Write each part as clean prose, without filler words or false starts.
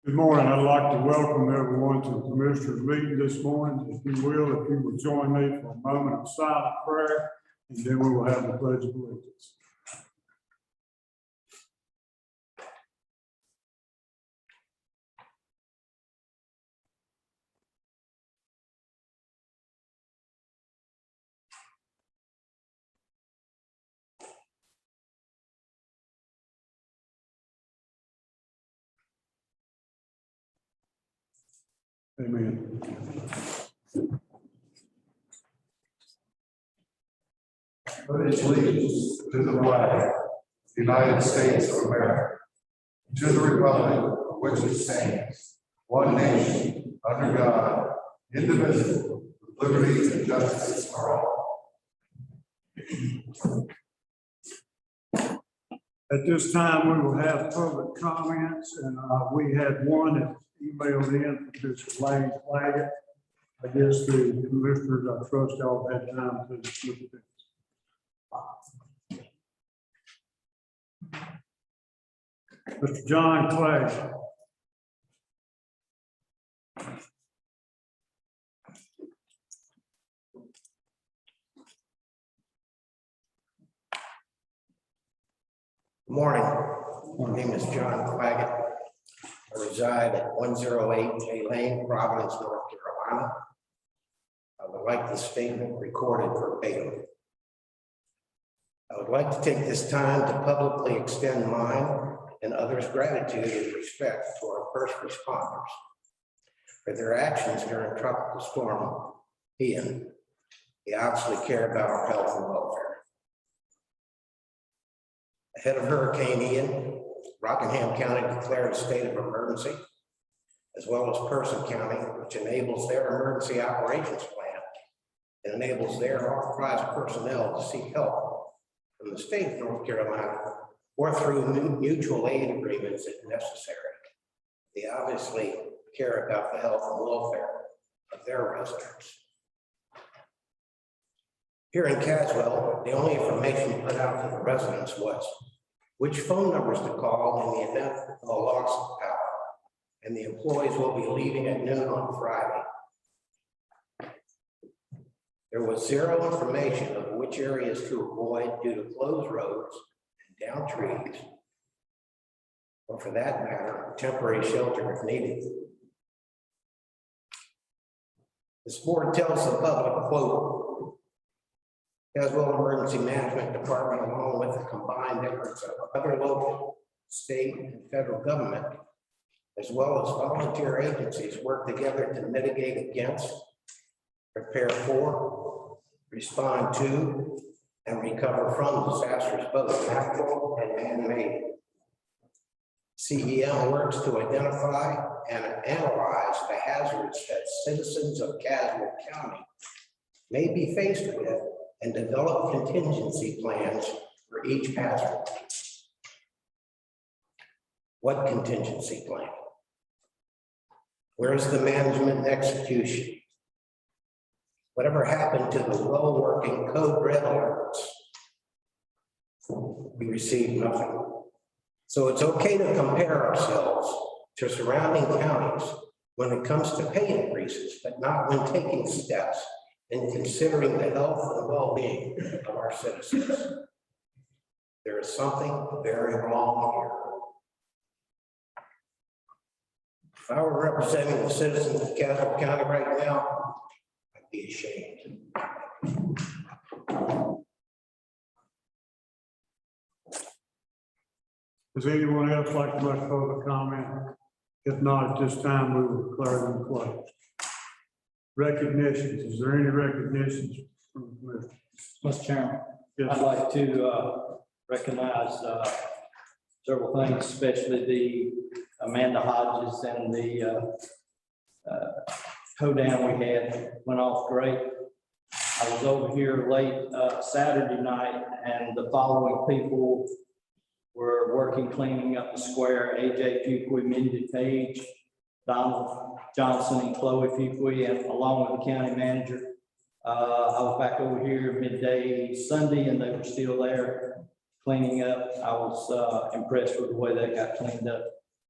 Good morning. I'd like to welcome everyone to the Commissioners meeting this morning. If you will, if you will join me for a moment of silent prayer, and then we will have the Pledge of Allegiance. Amen. Pledge allegiance to the flag of the United States of America, to the republic for which it stands, one nation, under God, indivisible, with liberty and justice for all. At this time, we will have public comments, and we had one that emailed in from Mr. Lane Flaggett. I guess the commissioners, I trust y'all had time to look at this. Mr. John Clay. Good morning. My name is John Claggett. I reside at 108 J Lane, Providence, North Carolina. I would like this statement recorded verbatim. I would like to take this time to publicly extend mine and others' gratitude and respect to our first responders for their actions during Tropical Storm Ian. They obviously care about our health and welfare. Ahead of Hurricane Ian, Rockingham County declared a state of emergency, as well as Person County, which enables their emergency operations plan and enables their authorized personnel to seek help from the state of North Carolina or through mutual aid agreements if necessary. They obviously care about the health and welfare of their residents. Here in Caswell, the only information put out to the residents was which phone numbers to call in the event of a loss of power, and the employees will be leaving at noon on Friday. There was zero information of which areas to avoid due to closed roads and down trees, or for that matter, temporary shelter if needed. This board tells the public, quote, Caswell Emergency Management Department, along with the combined efforts of other local, state, and federal government, as well as volunteer agencies, work together to mitigate against, prepare for, respond to, and recover from disasters, both natural and man-made. CEM works to identify and analyze the hazards that citizens of Caswell County may be faced with and develop contingency plans for each hazard. What contingency plan? Where's the management and execution? Whatever happened to the well-working code red alerts? We received nothing. So it's okay to compare ourselves to surrounding counties when it comes to pay increases, but not when taking steps and considering the health and well-being of our citizens. There is something very wrong here. If I were representing the citizens of Caswell County right now, I'd be ashamed. Does anyone else like to make public comment? If not, at this time, we will declare them closed. Recognitions. Is there any recognitions from the commission? Mr. Chairman, Yes. I'd like to recognize several things, especially the Amanda Hodges and the hoedown we had went off great. I was over here late Saturday night, and the following people were working, cleaning up the square: AJ Fuqua, Mindy Page, Donald Johnson, and Chloe Fuqua, and along with the county manager. I was back over here midday Sunday, and they were still there cleaning up. I was impressed with the way that got cleaned up.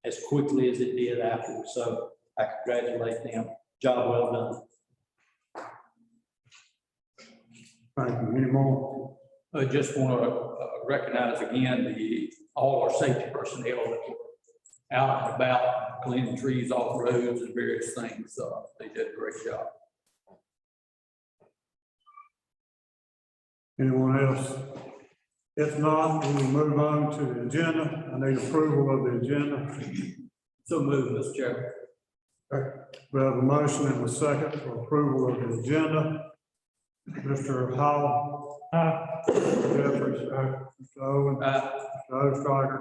as quickly as it did afterwards. So I congratulate them. Job well done. Thank you. Any more? I just want to recognize again all our safety personnel that were out and about cleaning trees off roads and various things. They did a great job. Anyone else? If not, we will move on to the agenda. I need approval of the agenda. So move, Mr. Chairman. We have a motion and a second for approval of the agenda. Mr. Howell. Jeffries. Mr. Owen. Mr. Ostrager.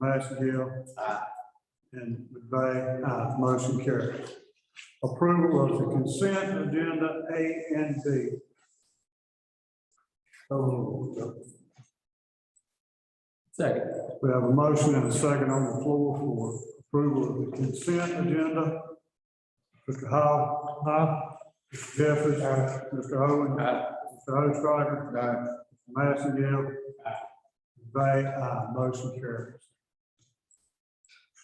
Massengill. And McVeigh. Motion carries. Approval of the consent agenda A and B. So Second. we have a motion and a second on the floor for approval of the consent agenda. Mr. Howell. Mr. Jeffries. Mr. Owen. Mr. Ostrager. Mr. Massengill. Motion carries.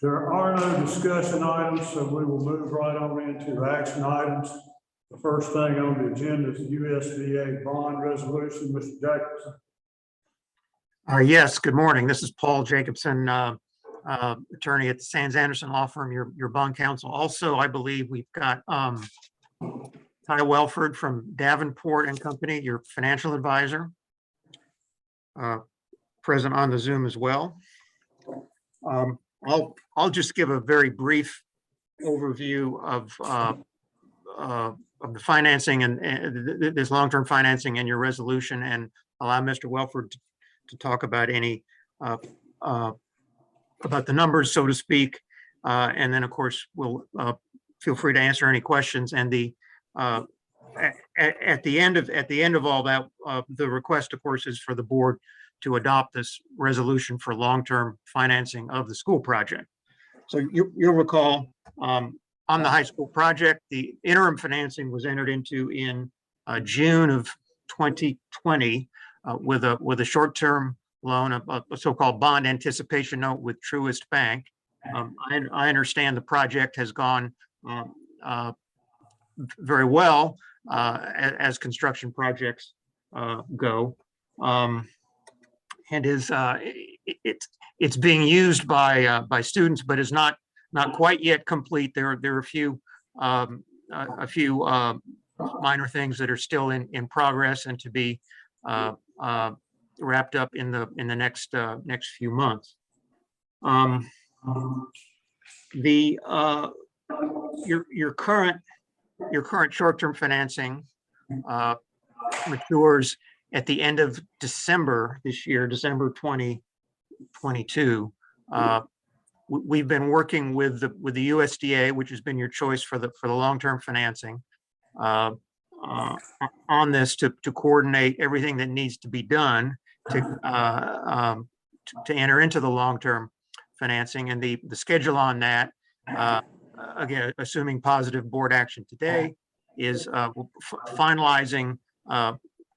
There are no discussion items, so we will move right on into action items. The first thing on the agenda is the USDA bond resolution. Mr. Jacobson. Yes, good morning. This is Paul Jacobson, attorney at the Sands Anderson Law Firm, your bond counsel. Also, I believe we've got Ty Welford from Davenport and Company, your financial advisor, present on the Zoom as well. I'll just give a very brief overview of the financing and this long-term financing and your resolution, and allow Mr. Welford to talk about any about the numbers, so to speak, and then of course we'll feel free to answer any questions. And the at the end of all that, the request, of course, is for the board to adopt this resolution for long-term financing of the school project. So you'll recall on the high school project, the interim financing was entered into in June of 2020 with a short-term loan, a so-called bond anticipation note with Truist Bank. I understand the project has gone very well as construction projects go, and is it's being used by students, but is not quite yet complete. There are a few minor things that are still in progress and to be wrapped up in the next few months. Your current short-term financing matures at the end of December this year, December 2022. We've been working with the USDA, which has been your choice for the long-term financing, on this to coordinate everything that needs to be done to enter into the long-term financing. And the schedule on that, again, assuming positive board action today, is finalizing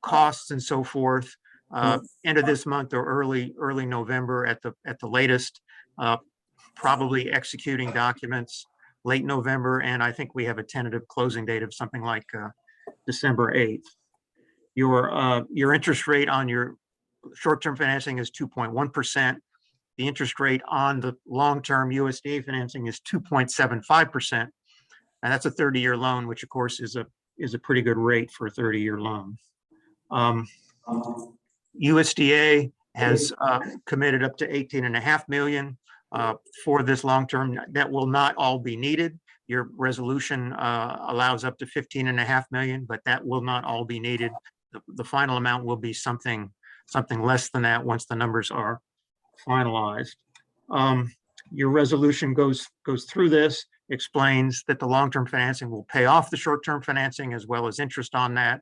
costs and so forth end of this month or early November at the latest. Probably executing documents late November, and I think we have a tentative closing date of something like December 8th. Your interest rate on your short-term financing is 2.1%. The interest rate on the long-term USDA financing is 2.75%, and that's a 30-year loan, which of course is a pretty good rate for a 30-year loan. USDA has committed up to $18.5 million for this long-term. That will not all be needed. Your resolution allows up to $15.5 million, but that will not all be needed. The final amount will be something less than that once the numbers are finalized. Your resolution goes through this, explains that the long-term financing will pay off the short-term financing as well as interest on that.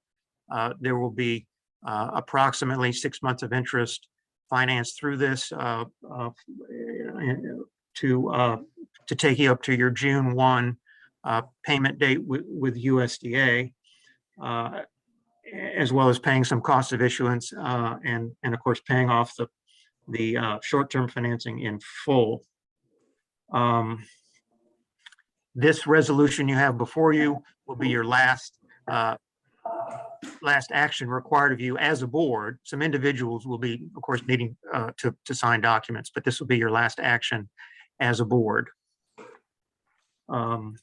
There will be approximately 6 months of interest financed through this to take you up to your June 1 payment date with USDA, as well as paying some cost of issuance and of course paying off the short-term financing in full. This resolution you have before you will be your last action required of you as a board. Some individuals will be, of course, needing to sign documents, but this will be your last action as a board. Are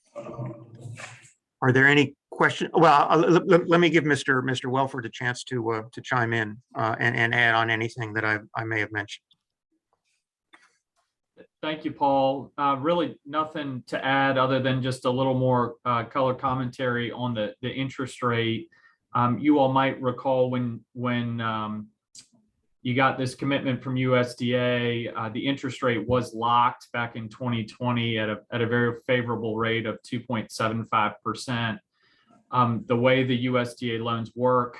there any questions? Well, let me give Mr. Welford a chance to chime in and add on anything that I may have mentioned. Thank you, Paul. Really nothing to add other than just a little more color commentary on the interest rate. You all might recall when you got this commitment from USDA, the interest rate was locked back in 2020 at a very favorable rate of 2.75%. The way the USDA loans work,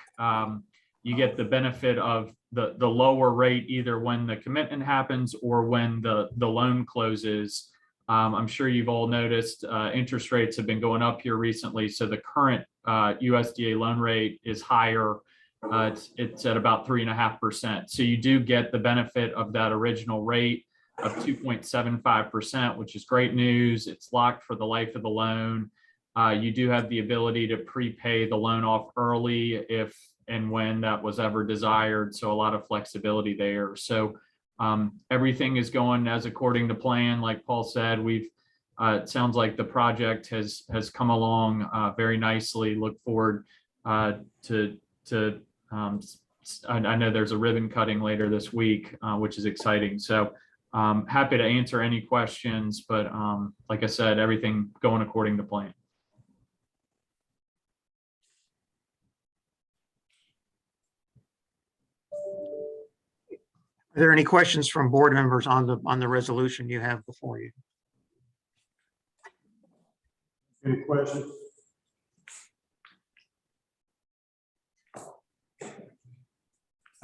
you get the benefit of the lower rate either when the commitment happens or when the loan closes. I'm sure you've all noticed interest rates have been going up here recently. So the current USDA loan rate is higher. It's at about 3.5%. So you do get the benefit of that original rate of 2.75%, which is great news. It's locked for the life of the loan. You do have the ability to prepay the loan off early if and when that was ever desired. So a lot of flexibility there. So everything is going as according to plan. Like Paul said, it sounds like the project has come along very nicely. Look forward to I know there's a ribbon cutting later this week, which is exciting. So happy to answer any questions, but like I said, everything going according to plan. Are there any questions from board members on the resolution you have before you? Any questions?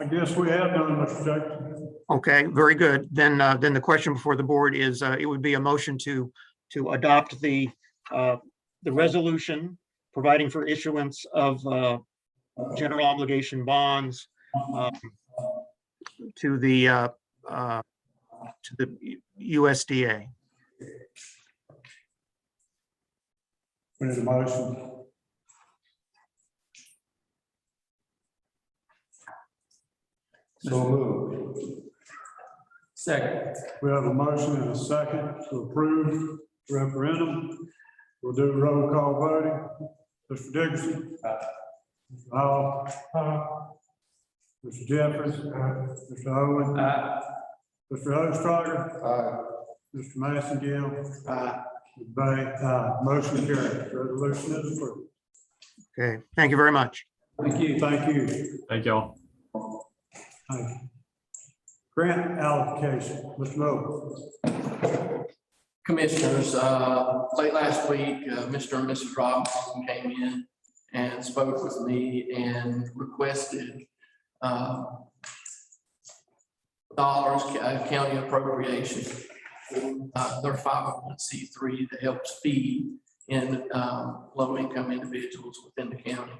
I guess we have done, Mr. Jackson. Okay, very good. Then the question before the board is it would be a motion to adopt the resolution providing for issuance of general obligation bonds to the USDA. We need a motion. So moved. Second. We have a motion and a second to approve referendum. We'll do roll call voting. Mr. Dickerson. Mr. Hall. Mr. Jeffries. Mr. Owen. Mr. Hochstrasser. Aye. Mr. Massengill. Mr. Bay. Motion carried. Resolution is approved. Okay, thank you very much. Thank you. Thank you. Thank y'all. Thank you. Grant allocation, Mr. Moe. Commissioners, late last week, Mr. and Mrs. Robinson came in and spoke with me and requested dollars, county appropriation for their 501c3 that helps feed in low-income individuals within the county.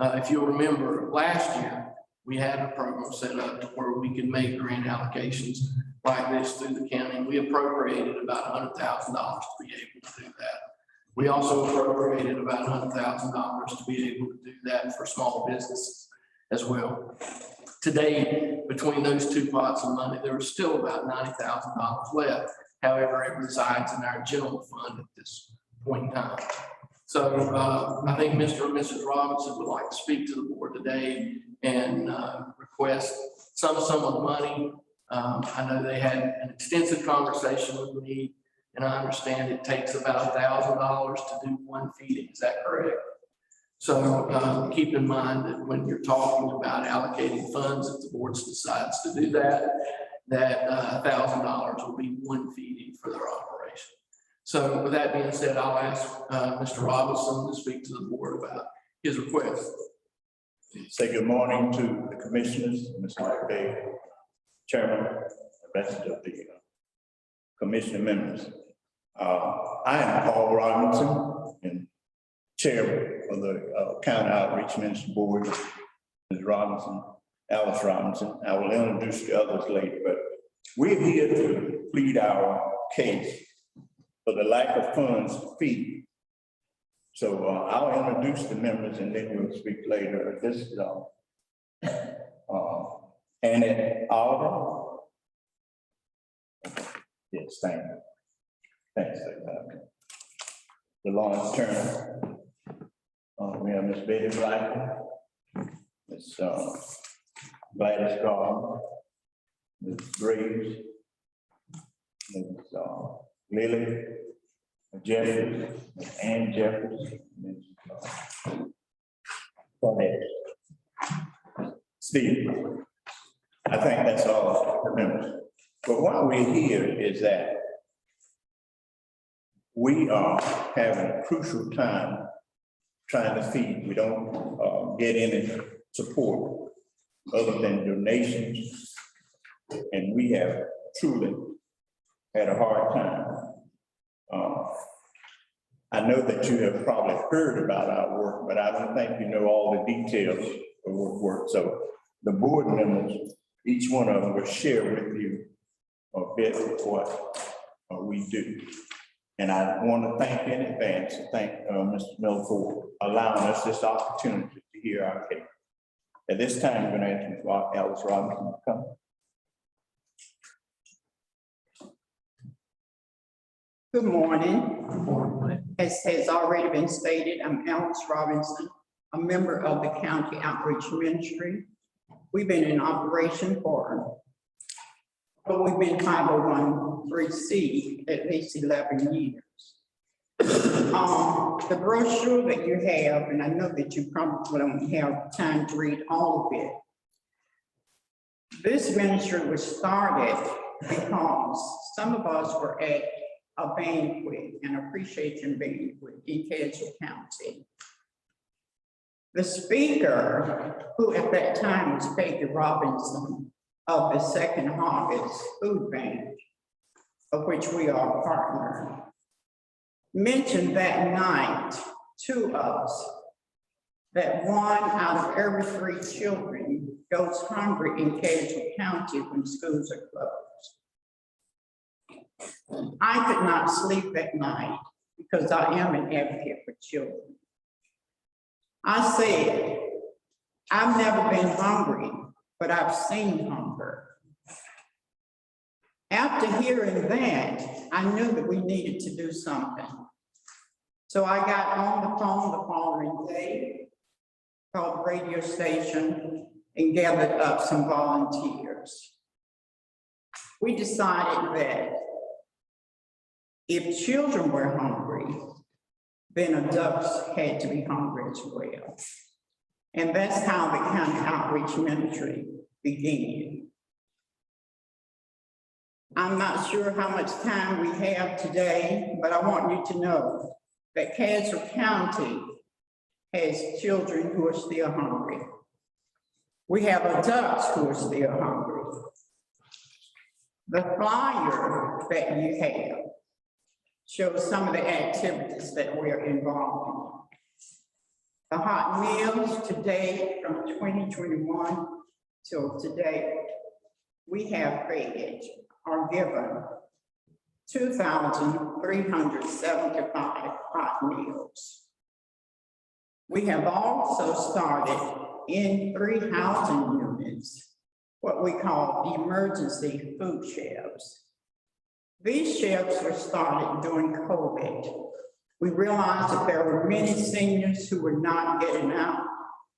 If you'll remember, last year, we had a program set up to where we could make grant allocations like this through the county. We appropriated about $100,000 to be able to do that. We also appropriated about $100,000 to be able to do that for small businesses as well. Today, between those two pots of money, there is still about $90,000 left. However, it resides in our general fund at this point in time. So I think Mr. and Mrs. Robinson would like to speak to the board today and request some sum of money. I know they had an extensive conversation with me, and I understand it takes about $1,000 to do one feeding. Is that correct? So keep in mind that when you're talking about allocating funds, if the board decides to do that, that $1,000 will be one feeding for their operation. So with that being said, I'll ask Mr. Robinson to speak to the board about his request. Say good morning to the commissioners, Mr. Mike Bay, chairman, the rest of the commissioner members. I am Paul Robinson and chair of the County Outreach Minister Board, Ms. Robinson, Alice Robinson. I will introduce the others later, but we're here to plead our case for the lack of funds to feed. So I'll introduce the members and then we'll speak later. This is Annette Alder. Yes, thank you. Thanks. The Lawrence Turner. We have Miss Betty Blackman, Miss Gladys Gardner, Ms. Graves, Ms. Lily Jeffries, Ms. Ann Jeffries, Ms. Bonnet. Steve. I think that's all the members. But why we're here is that we are having a crucial time trying to feed. We don't get any support other than donations. And we have truly had a hard time. I know that you have probably heard about our work, but I don't think you know all the details of what work. So the board members, each one of them will share with you a bit of what we do. And I want to thank in advance, thank Mr. Miller for allowing us this opportunity to hear our case. At this time, I'm going to ask Ms. Alice Robinson to come. Good morning. As has already been stated, I'm Alice Robinson, a member of the County Outreach Ministry. We've been in operation we've been 501(c) at least 11 years. The brochure that you have, and I know that you probably don't have time to read all of it. This ministry was started because some of us were at a banquet, an appreciation banquet in Castle County. The speaker, who at that time was Peggy Robinson of the Second Harvest Food Bank, of which we are a partner, mentioned that night to us that 1 out of every 3 children goes hungry in Castle County when schools are closed. I could not sleep at night because I am an advocate for children. I said, I've never been hungry, but I've seen hunger. After hearing that, I knew that we needed to do something. So I got on the phone the following day, called the radio station, and gathered up some volunteers. We decided that if children were hungry, then adults had to be hungry as well. And that's how the County Outreach Ministry began. I'm not sure how much time we have today, but I want you to know that Castle County has children who are still hungry. We have adults who are still hungry. The flyer that you have shows some of the activities that we're involved in. The hot meals today from 2021 till today, we have fed or given 2,375 hot meals. We have also started in 3 housing units, what we call emergency food shelves. These shelves were started during COVID. We realized that there were many seniors who were not getting out.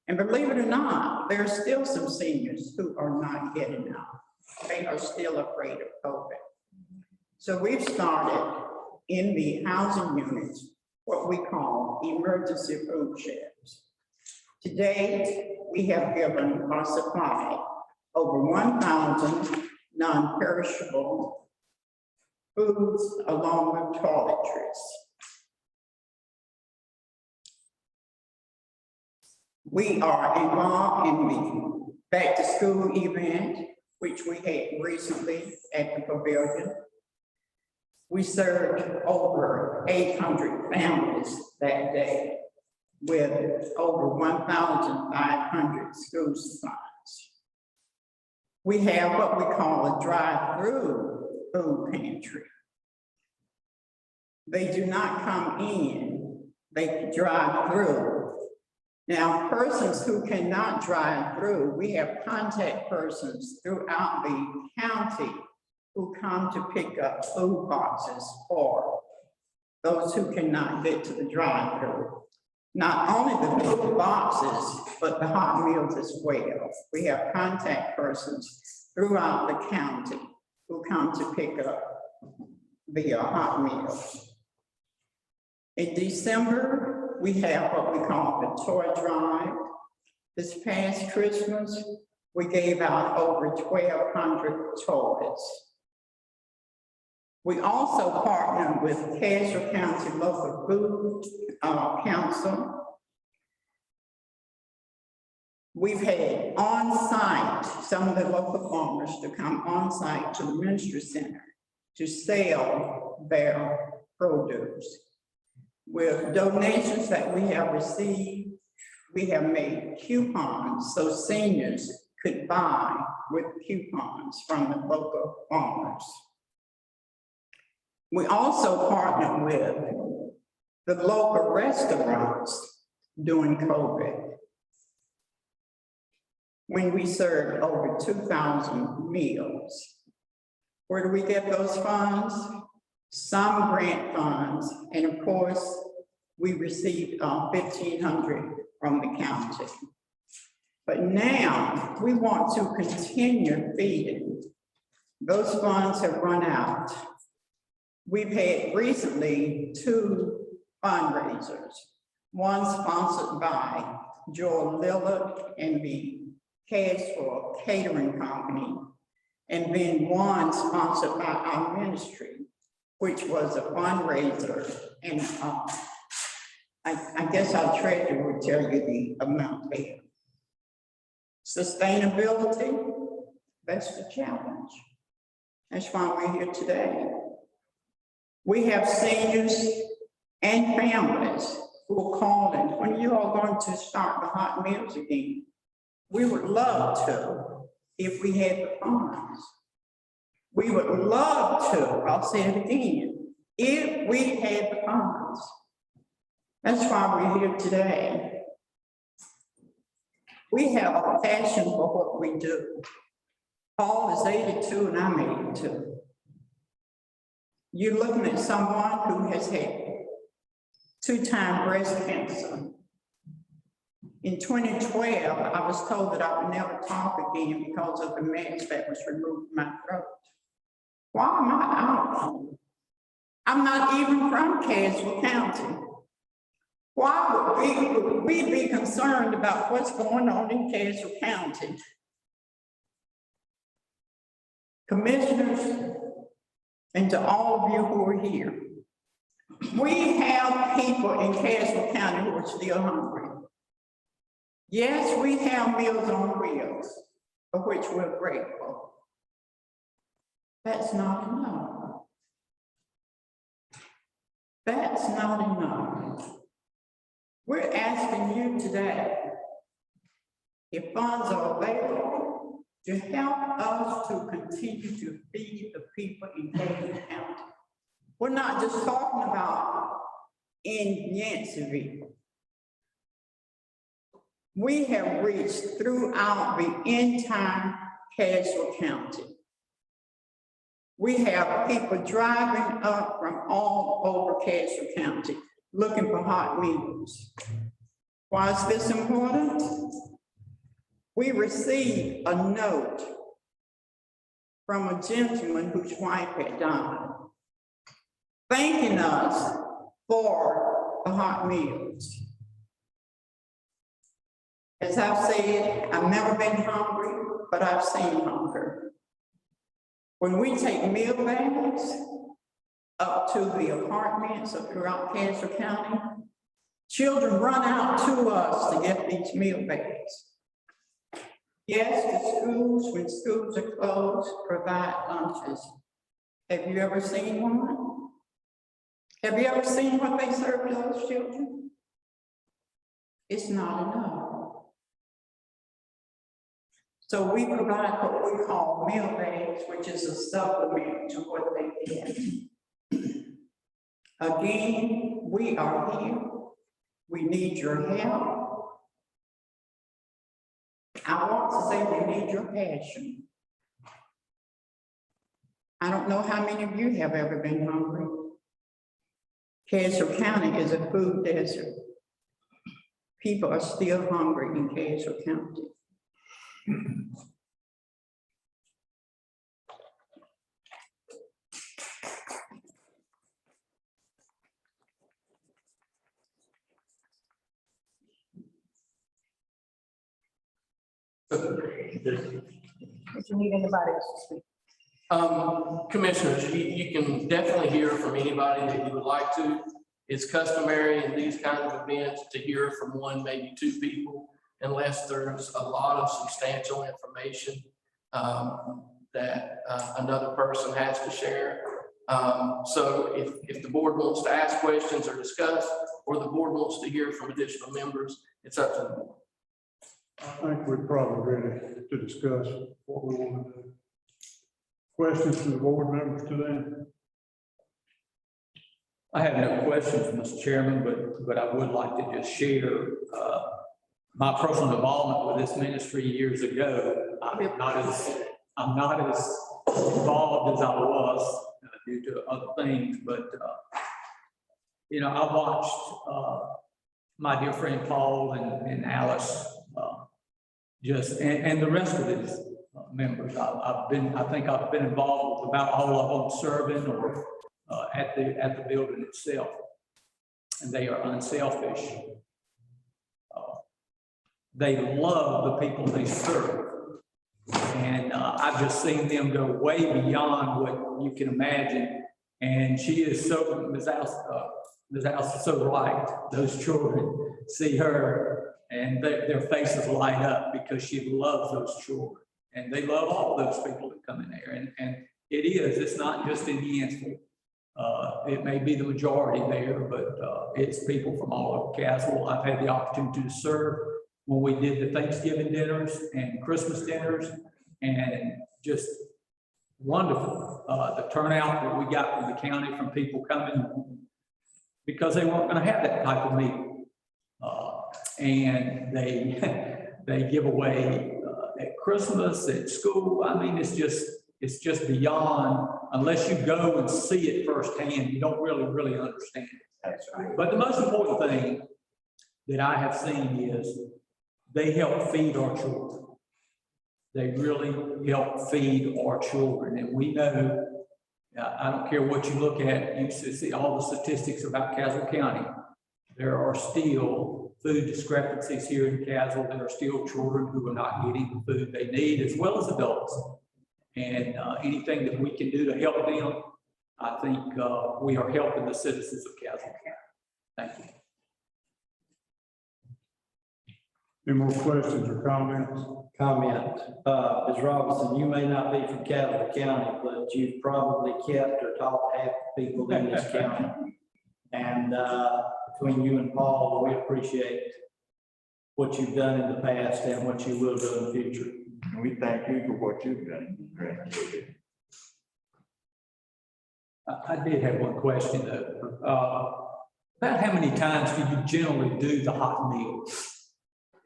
And believe it or not, there are still some seniors who are not getting out. They are still afraid of COVID. So we've started in the housing units, what we call emergency food shelves. To date, we have given or supplied over 1,000 non-perishable foods along with toiletries. We are involved in the back to school event, which we had recently at the pavilion. We served over 800 families that day with over 1,500 school supplies. We have what we call a drive-through food pantry. They do not come in, they drive through. Now, persons who cannot drive through, we have contact persons throughout the county who come to pick up food boxes for those who cannot get to the drive-through. Not only the food boxes, but the hot meals as well. We have contact persons throughout the county who come to pick up the hot meals. In December, we have what we call the toy drive. This past Christmas, we gave out over 1,200 toys. We also partnered with Cashel County Local Food Council. We've had on-site, some of the local farmers to come on-site to the Ministry Center to sell their produce. With donations that we have received, we have made coupons so seniors could buy with coupons from the local farmers. We also partnered with the local restaurants during COVID, when we served over 2,000 meals. Where do we get those funds? Some grant funds, and of course, we received $1,500 from the county. But now we want to continue feeding. Those funds have run out. We've had recently 2 fundraisers, one sponsored by Joel Lillard and the Cashel Catering Company, and then one sponsored by our ministry, which was a fundraiser. And I guess our treasurer will tell you the amount there. Sustainability, that's the challenge. That's why we're here today. We have seniors and families who are calling, when are you all going to start the hot meals again? We would love to if we had the funds. We would love to, I'll say it again, if we had the funds. That's why we're here today. We have a passion for what we do. Paul is 82 and I'm 82. You're looking at someone who has had 2-time breast cancer. In 2012, I was told that I would never talk again because of the mass that was removed from my throat. Why am I out? I'm not even from Cashel County. Why would we be concerned about what's going on in Cashel County? Commissioners, and to all of you who are here, we have people in Cashel County who are still hungry. Yes, we have Meals on Wheels, for which we're grateful. That's not enough. That's not enough. We're asking you today, if funds are available, to help us to continue to feed the people in Cashel County. We're not just talking about in Yanceyville. We have reached throughout the entire Cashel County. We have people driving up from all over Cashel County looking for hot meals. Why is this important? We received a note from a gentleman whose wife had died, thanking us for the hot meals. As I've said, I've never been hungry, but I've seen hunger. When we take meal bags up to the apartments throughout Cashel County, children run out to us to get these meal bags. Yes, the schools, when schools are closed, provide lunches. Have you ever seen one? Have you ever seen what they serve to those children? It's not enough. So we provide what we call meal bags, which is a supplement to what they get. Again, we are here. We need your help. I want to say we need your passion. I don't know how many of you have ever been hungry. Castle County is a food desert. People are still hungry in Castle County. If you need anybody else to speak. Commissioners, you can definitely hear from anybody that you would like to. It's customary in these kind of events to hear from one, maybe two people, unless there's a lot of substantial information that another person has to share. So if the board wants to ask questions or discuss, or the board wants to hear from additional members, it's up to the board. I think we're probably ready to discuss what we want to do. Questions from the board members to them? I have no questions, Mr. Chairman, but I would like to just share my personal involvement with this ministry years ago. I'm not as involved as I was due to other things, but you know, I watched my dear friend Paul and Alice and the rest of these members. I think I've been involved with about all of them serving or at the building itself, and they are unselfish. They love the people they serve, and I've just seen them go way beyond what you can imagine. And she is so, Ms. House is so right. Those children see her and their faces light up because she loves those children, and they love all those people that come in there. And it's not just in Yanceville. It may be the majority there, but it's people from all over Castle. I've had the opportunity to serve when we did the Thanksgiving dinners and Christmas dinners, and just wonderful. The turnout that we got from the county, from people coming because they weren't going to have that type of meeting. And they give away at Christmas, at school. I mean, it's just beyond, unless you go and see it firsthand, you don't really understand it. That's right. But the most important thing that I have seen is they help feed our children. They really help feed our children. And we know, I don't care what you look at, you see all the statistics about Castle County. There are still food discrepancies here in Castle. There are still children who are not getting the food they need, as well as adults. And anything that we can do to help them, I think we are helping the citizens of Castle County. Thank you. Any more questions or comments? Comment. Ms. Robinson, you may not be from Castle County, but you've probably kept or taught half the people in this county. And between you and Paul, we appreciate what you've done in the past and what you will do in the future. And we thank you for what you've done. I did have one question though. About how many times do you generally do the hot meals?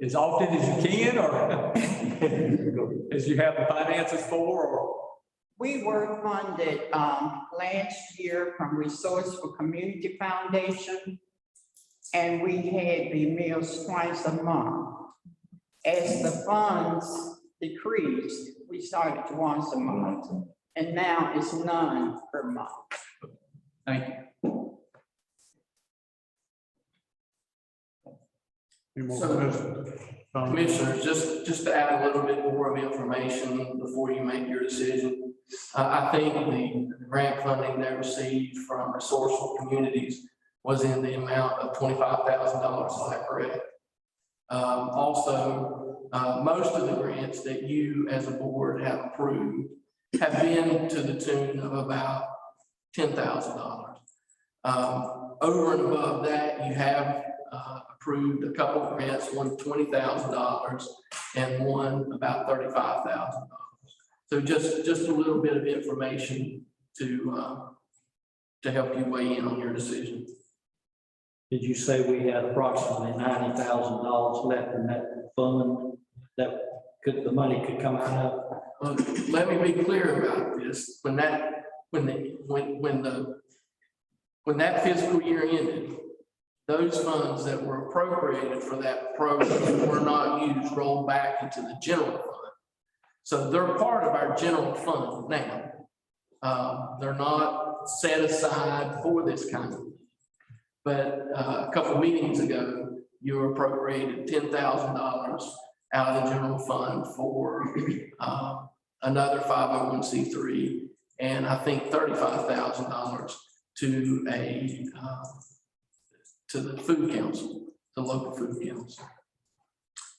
As often as you can, or as you have the finances for, or? We were funded last year from Resourceful Community Foundation, and we had the meals twice a month. As the funds decreased, we started once a month, and now it's none per month. Thank you. Any more So, questions? Commissioners, just to add a little bit more of information before you make your decision. I think the grant funding they received from Resourceful Communities was in the amount of $25,000, is that correct? Also, most of the grants that you as a board have approved have been to the tune of about $10,000. Over and above that, you have approved a couple of grants, one $20,000 and one about $35,000. So just a little bit of information to to help you weigh in on your decision. Did you say we had approximately $90,000 left in that fund that the money could come out of? Let me be clear about this. When that fiscal year ended, those funds that were appropriated for that program were not used, rolled back into the general fund. So they're part of our general fund now. They're not set aside for this kind of thing. But a couple of meetings ago, you appropriated $10,000 out of the general fund for another 501c3, and I think $35,000 to the food council, the local food council.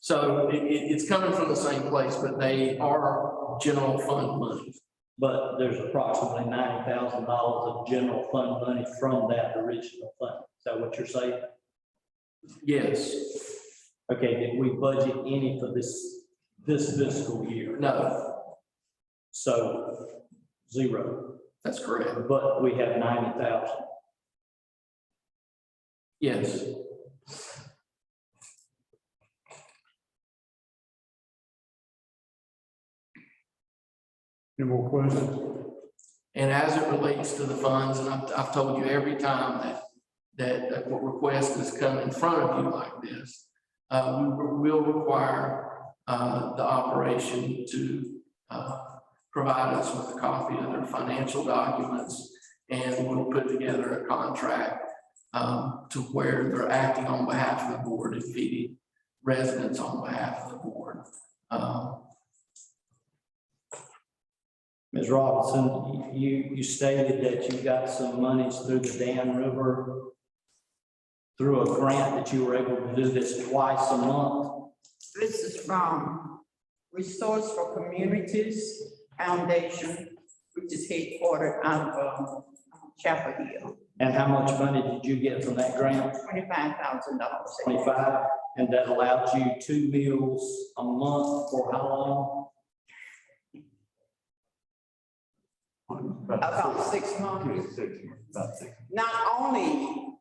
So it's coming from the same place, but they are general fund money. But there's approximately $90,000 of general fund money from that original fund. Is that what you're saying? Yes. Okay, did we budget any for this fiscal year? No, So 0, that's correct. but we have 90,000. Yes. Any more questions? And as it relates to the funds, and I've told you every time that a request has come in front of you like this, we will require the operation to provide us with a copy of their financial documents, and we'll put together a contract to where they're acting on behalf of the board and feeding residents on behalf of the board. Ms. Robinson, you stated that you got some monies through the Dan River through a grant that you were able to do this twice a month. This is from Resource for Communities Foundation, which is headquartered out of Chapel Hill. And how much money did you get from that grant? $25,000. 25, and that allowed you 2 meals a month for how long? About 6 months. Not only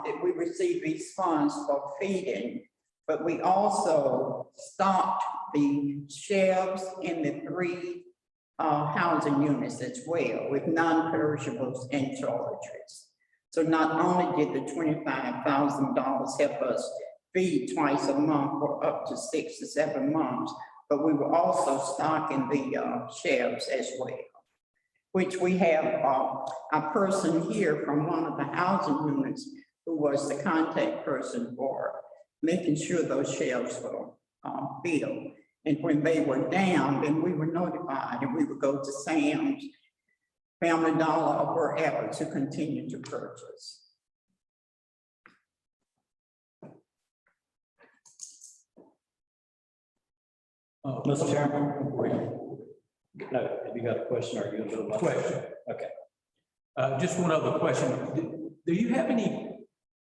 did we receive these funds for feeding, but we also stocked the shelves in the 3 housing units as well with non-perishables and toiletries. So not only did the $25,000 help us feed twice a month for up to 6 to 7 months, but we were also stocking the shelves as well, which we have a person here from one of the housing units who was the contact person for making sure those shelves were filled. And when they were down, then we were notified and we would go to Sam's, Family Dollar, or wherever to continue to purchase. Mr. Chairman? No, have you got a question or are you going to do a Question. Okay. Just one other question. Do you have any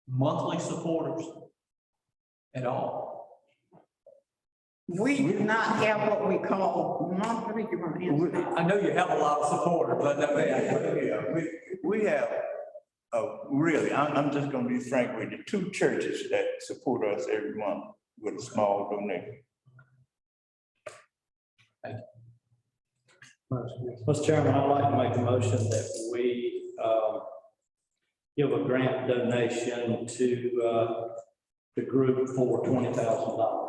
monthly supporters at all? We do not have what we call monthly grants. I know you have a lot of supporters, but We have, really, I'm just gonna be frank with you, 2 churches that support us every month with a small donation. Mr. Chairman, I'd like to make a motion that we give a grant donation to the group for $20,000.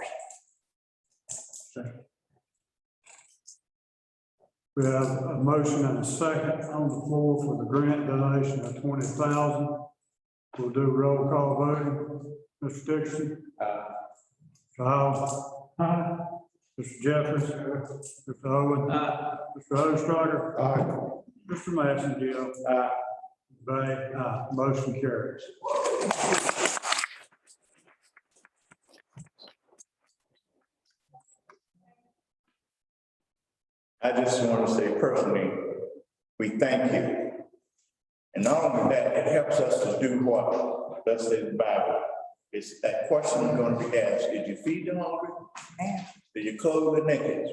We have a motion and a second on the floor for the grant donation of $20,000. We'll do roll call voting. Mr. Dixon? Childs? Mr. Jeffries? Mr. Owen? Mr. Ostrager? Mr. Massengill? Bay? Motion carries. I just want to say personally, we thank you. And not only that, it helps us to do what, let's say the Bible, it's that question going to be asked, did you feed the hungry? Did you clothe the naked?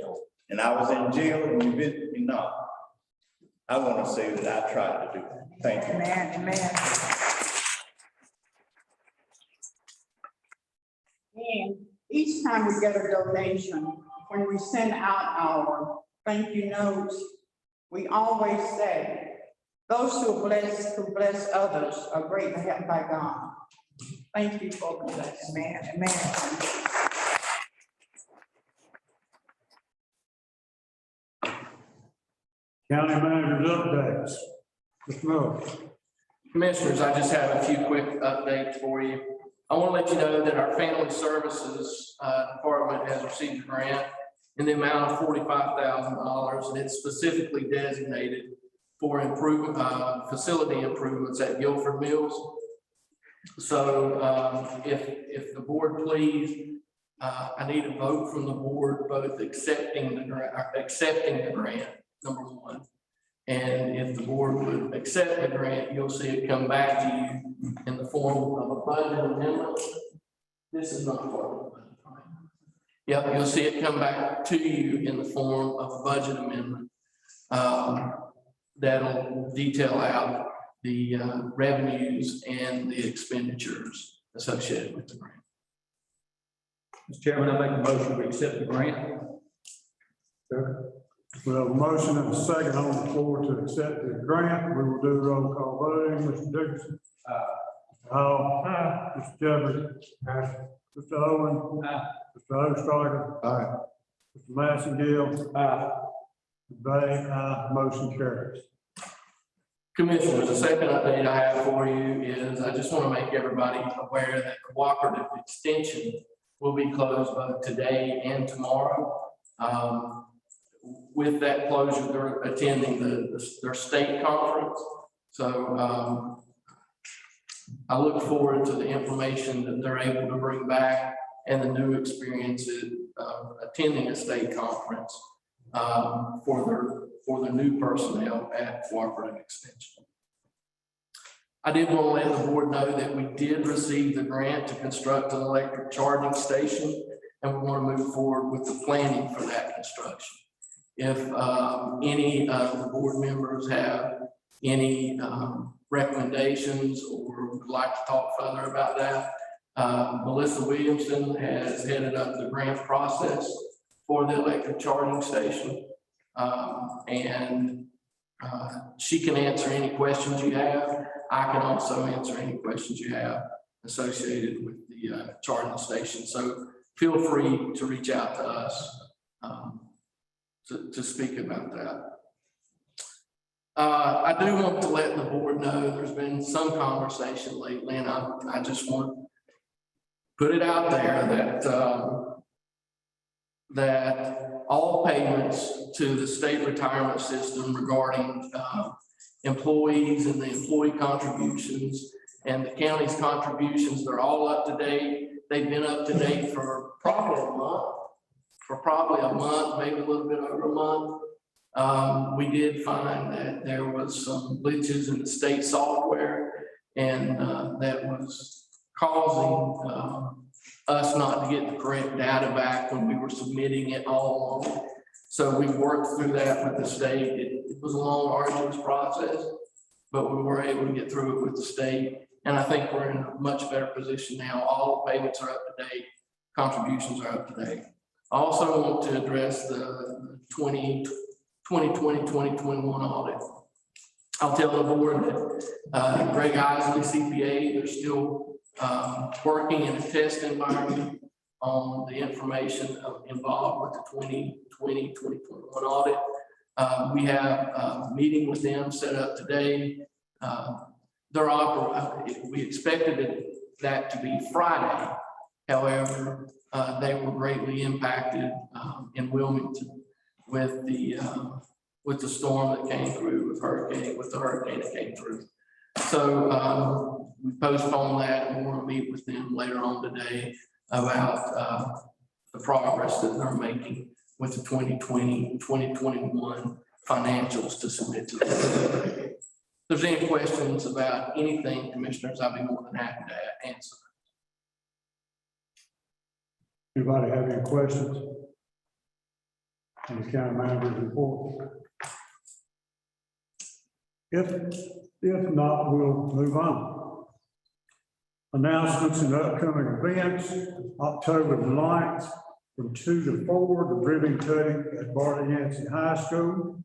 And I was in jail and you visited me not. I want to say that I tried to do. Thank you. Amen, amen. And each time we get a donation, when we send out our thank you notes, we always say, those who bless others are greatly helped by God. Thank you for the blessing. Amen, amen. County manager's updates. Mr. Miller. Commissioners, I just have a few quick updates for you. I want to let you know that our Family Services Department has received a grant in the amount of $45,000, and it's specifically designated for facility improvements at Guilford Mills. So if the board please, I need a vote from the board, both accepting the grant, number one. And if the board would accept the grant, you'll see it come back to you in the form of a budget amendment. This is not part of the budget. Yep, you'll see it come back to you in the form of a budget amendment that'll detail out the revenues and the expenditures associated with the grant. Mr. Chairman, I make a motion to accept the grant. We have a motion and a second on the floor to accept the grant. We will do roll call voting. Mr. Dickinson. Hall. Mr. Jeffries. Mr. Owen. Mr. Ostrogger. Mr. Massengill. Bay. Motion carries. Commissioners, the second update I have for you is I just want to make everybody aware that cooperative extension will be closed both today and tomorrow. With that closure, they're attending their state conference. So I look forward to the information that they're able to bring back and the new experiences of attending a state conference for the new personnel at Cooperative Extension. I did want to let the board know that we did receive the grant to construct an electric charging station, and we want to move forward with the planning for that construction. If any of the board members have any recommendations or would like to talk further about that, Melissa Williamson has headed up the grant process for the electric charging station. And she can answer any questions you have. I can also answer any questions you have associated with the charging station. So feel free to reach out to us to speak about that. I do want to let the board know there's been some conversation lately, and I just want to put it out there that all payments to the state retirement system regarding employees and the employee contributions and the county's contributions, they're all up to date. They've been up to date for probably a month, maybe a little bit over a month. We did find that there was some glitches in the state software, and that was causing us not to get the correct data back when we were submitting it all along. So we worked through that with the state. It was a long, arduous process, but we were able to get through it with the state. And I think we're in a much better position now. All the payments are up to date. Contributions are up to date. I also want to address the 2020-2021 audit. I'll tell the board that Greg Isley, CPA, they're still working in a test environment on the information involved with the 2020-2021 audit. We have a meeting with them set up today. We expected that to be Friday. However, they were greatly impacted in Wilmington with the storm that came through, with the hurricane that came through. So we postponed that, and we're going to meet with them later on today about the progress that they're making with the 2020-2021 financials to submit to them. If there's any questions about anything, commissioners, I'll be more than happy to answer. Anybody have any questions on the county manager's report? If not, we'll move on. Announcements and upcoming events, October 9th from 2 to 4, the ribbon cutting at Bartlett Yancey High School.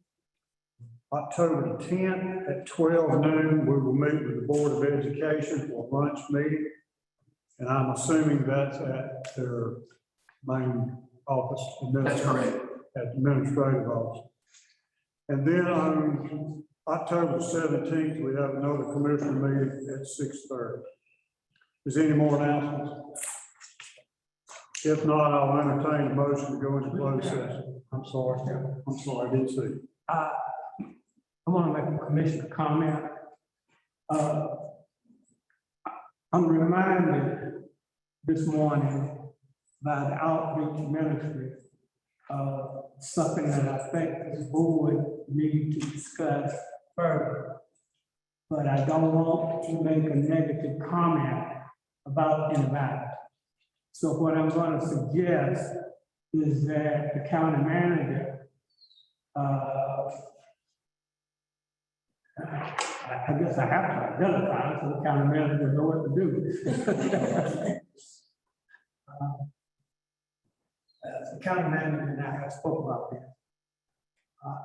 October 10th at 12 noon, we will meet with the Board of Education for a lunch meeting. And I'm assuming that's at their main office. That's correct. At the administrative office. And then on October 17th, we have another commissioner meeting at 6:30. Is there any more announcements? If not, I'll entertain a motion to go into closed session. I'm sorry, I didn't see. I want to make a commissioner comment. I'm reminded this morning by the outreach ministry of something that I think this board needs to discuss further. But I don't want to make a negative comment about anybody. So what I'm going to suggest is that the county manager, I guess I have to identify so the county manager know what to do. The county manager and I have spoken about this.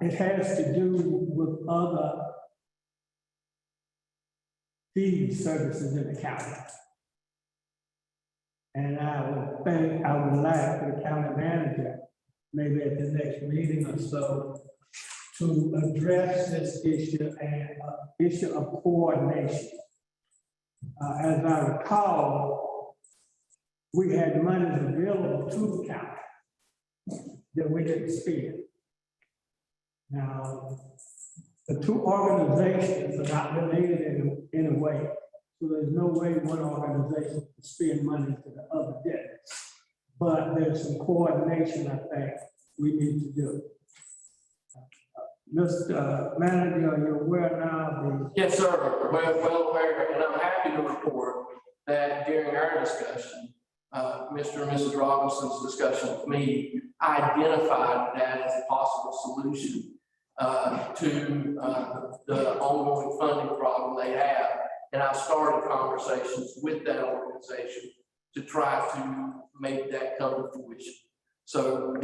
It has to do with other feed services in the county. And I would like for the county manager, maybe at the next meeting or so, to address this issue and issue of coordination. As I recall, we had money available to the county that we didn't spend. Now, the two organizations are not related in any way. So there's no way one organization can spend money to the other debt. But there's some coordination I think we need to do. Mr. Manager, are you aware now of the? Yes, sir. Well aware, and I'm happy to report that during our discussion, Mr. and Mrs. Robinson's discussion with me, I identified that as a possible solution to the ongoing funding problem they have. And I started conversations with that organization to try to make that come to fruition. So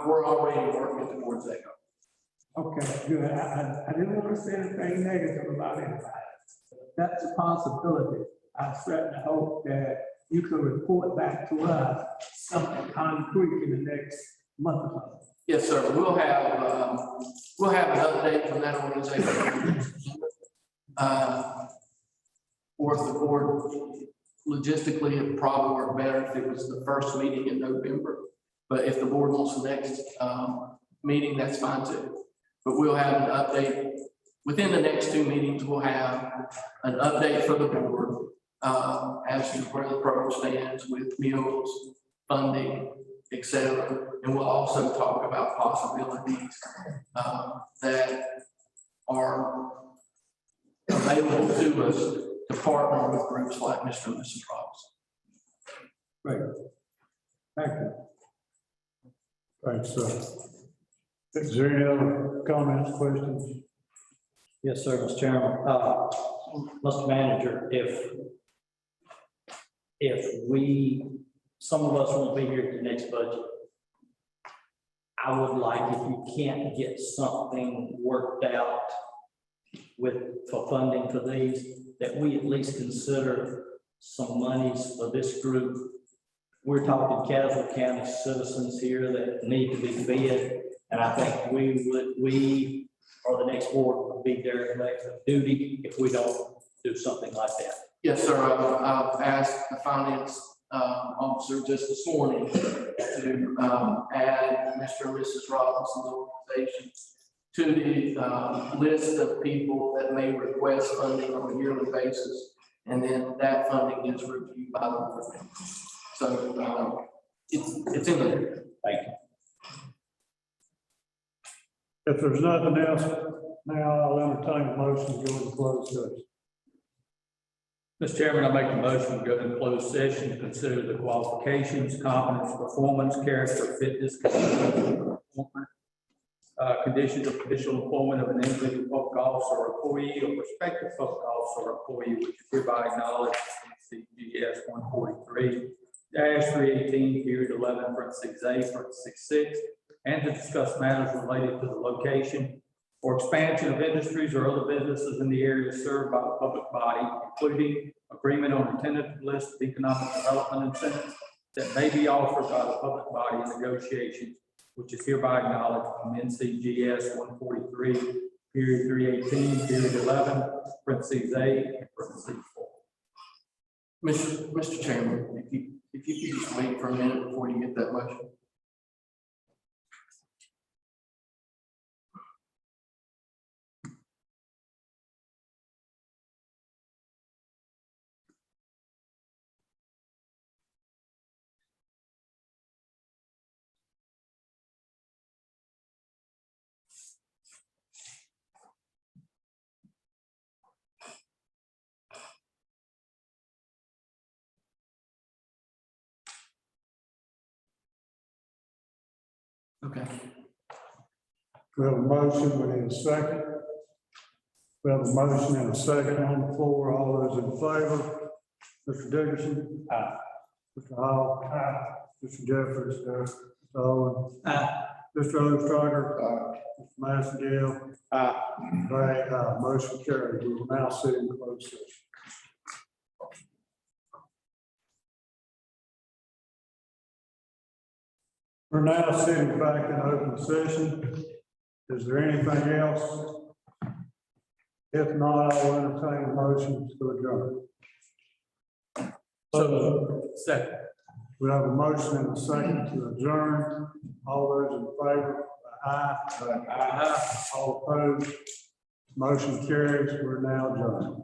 we're already working towards that goal. Okay, good. I didn't want to say anything negative about anybody. That's a possibility. I certainly hope that you can report back to us something concrete in the next month or so. Yes, sir. We'll have an update from that organization. Or if the board logistically, it probably work better if it was the first meeting in November. But if the board wants the next meeting, that's fine too. But we'll have an update within the next two meetings. We'll have an update for the board as to where the program stands with meals, funding, etc. And we'll also talk about possibilities that are available to us to partner with groups like Mr. and Mrs. Robinson. Great. Thank you. Thanks, sir. Is there any other comments, questions? Yes, sir, Mr. Chairman. Mr. Manager, if some of us won't be here at the next budget, I would like, if you can't get something worked out for funding for these, that we at least consider some monies for this group. We're talking Caswell County citizens here that need to be fed, and I think we or the next board would be their collective duty if we don't do something like that. Yes, sir. I've asked the finance officer just this morning to add Mr. and Mrs. Robinson's organization to the list of people that may request funding on a yearly basis, and then that funding is reviewed by the board. So it's in there. Thank you. If there's nothing else, now I'll entertain a motion to go into closed session. Mr. Chairman, I make the motion to go into closed session to consider the qualifications, competence, performance, character, fitness, conditions of conditional employment of an individual public officer or employee or prospective public officer or employee, which is hereby acknowledged in CGS 143-318, period 11, parentheses A, parentheses 6, and to discuss matters related to the location or expansion of industries or other businesses in the area served by the public body, including agreement on a tentative list of economic development incentives that may be offered by the public body in negotiations, which is hereby acknowledged from NCGS 143, period 318, period 11, parentheses A, and parentheses 4. Mr. Chairman, if you could just wait for a minute before you get that motion. Okay. We have a motion, we need a second. We have a motion and a second on the floor. All those in favor? Mr. Dickerson? Aye. Mr. Hall? Aye. Mr. Jeffries? Mr. Owen? Aye. Mr. Ostrander? Aye. Mr. Massengale? Aye. Ray, aye. Motion carried. We will now sit in closed session. We're now sitting back in open session. Is there anything else? If not, I'll entertain a motion to adjourn. So, second. We have a motion and a second to adjourn. All those in favor, aye. Aye. All opposed, motion carries. We're now adjourned.